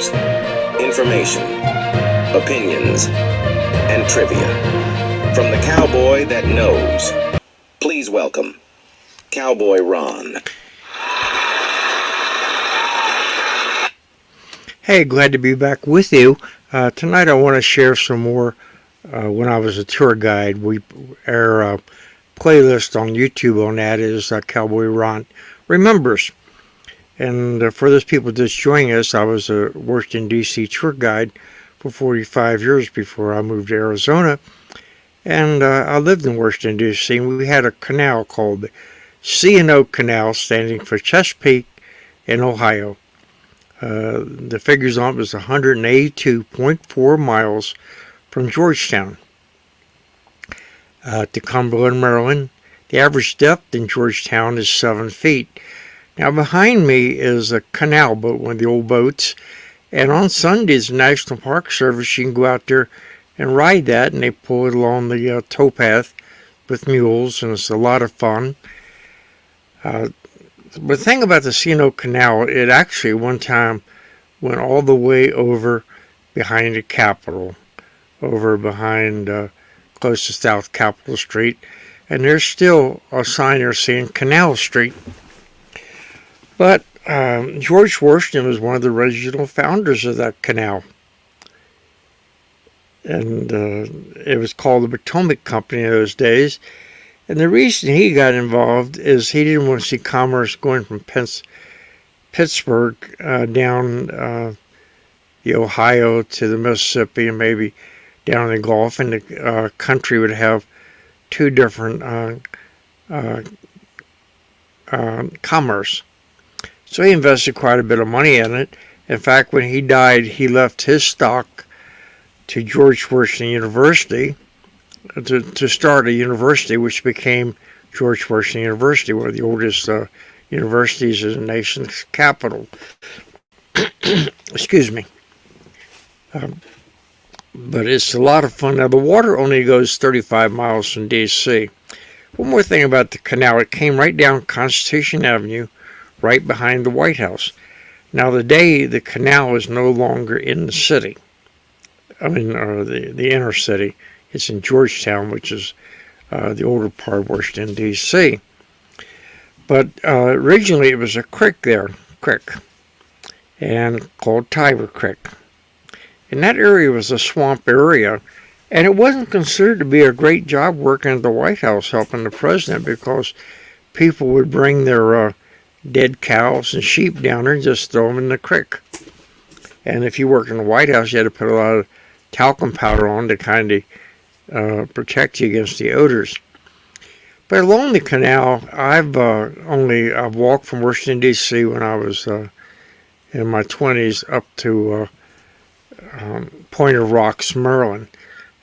news, information, opinions, and trivia. From the cowboy that knows, please welcome Cowboy Ron. Hey, glad to be back with you. Tonight I want to share some more when I was a tour guide. Our playlist on YouTube on that is Cowboy Ron Remembers. And for those people just joining us, I worked in D.C. tour guide for 45 years before I moved to Arizona. And I lived in Washington, D.C., and we had a canal called the C&O Canal, standing for Chesapeake and Ohio. The figures on it was 182.4 miles from Georgetown to Cumberland, Maryland. The average depth in Georgetown is 7 feet. Now behind me is a canal boat, one of the old boats, and on Sundays, the National Park Service, you can go out there and ride that, and they pull it along the towpath with mules, and it's a lot of fun. The thing about the C&O Canal, it actually one time went all the way over behind the Capitol, over behind close to South Capitol Street, and there's still a sign there saying Canal Street. But George Washington was one of the original founders of that canal. And it was called the Potomac Company in those days. And the reason he got involved is he didn't want to see commerce going from Pittsburgh down the Ohio to the Mississippi and maybe down the Gulf, and the country would have two different commerce. So he invested quite a bit of money in it. In fact, when he died, he left his stock to George Washington University to start a university, which became George Washington University, one of the oldest universities in the nation's capital. Excuse me. But it's a lot of fun. Now, the water only goes 35 miles from D.C. One more thing about the canal. It came right down Constitution Avenue, right behind the White House. Now, the canal is no longer in the city. The inner city. It's in Georgetown, which is the older part of Washington, D.C. But originally it was a creek, and called Tiber Creek. And that area was a swamp area, and it wasn't considered to be a great job working at the White House helping the president, because people would bring their dead cows and sheep down there and just throw them in the creek. And if you worked in the White House, you had to put a lot of talcum powder on to kind of protect you against the odors. But along the canal, I've walked from Washington, D.C. when I was in my 20s up to Point of Rocks, Maryland,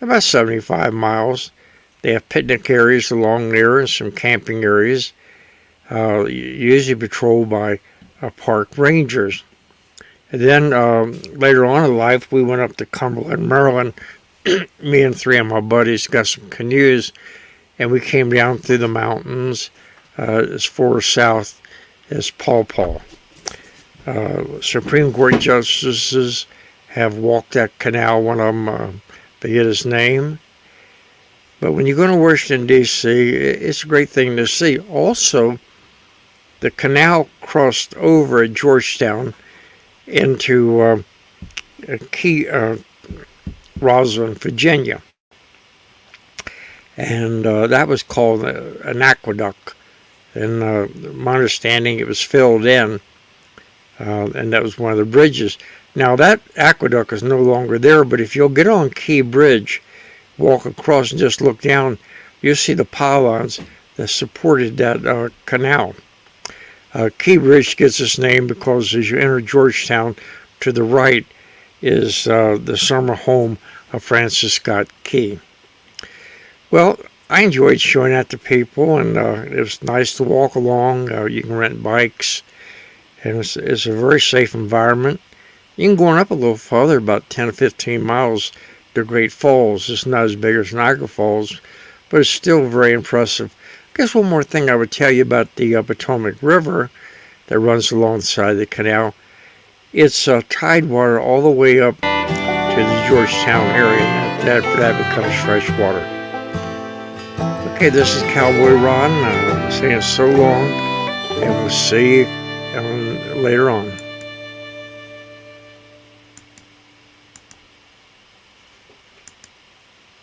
about 75 miles. They have picnic areas along there and some camping areas, usually patrolled by park rangers. And then later on in life, we went up to Cumberland, Maryland. Me and three of my buddies got some canoes, and we came down through the mountains as far south as Paw Paw. Supreme Court justices have walked that canal. One of them, forget his name. But when you go to Washington, D.C., it's a great thing to see. Also, the canal crossed over at Georgetown into Roswell, Virginia. And that was called an aqueduct. And my understanding, it was filled in, and that was one of the bridges. Now, that aqueduct is no longer there, but if you'll get on Key Bridge, walk across and just look down, you'll see the pylons that supported that canal. Key Bridge gets its name because as you enter Georgetown, to the right is the summer home of Francis Scott Key. Well, I enjoyed showing that to people, and it was nice to walk along. You can rent bikes, and it's a very safe environment. You can go on up a little further, about 10 or 15 miles, to Great Falls. It's not as big as Niagara Falls, but it's still very impressive. I guess one more thing I would tell you about the Potomac River that runs alongside the canal it's tidewater all the way up to the Georgetown area. That becomes fresh water. Okay, this is Cowboy Ron saying so long, and we'll see you later on.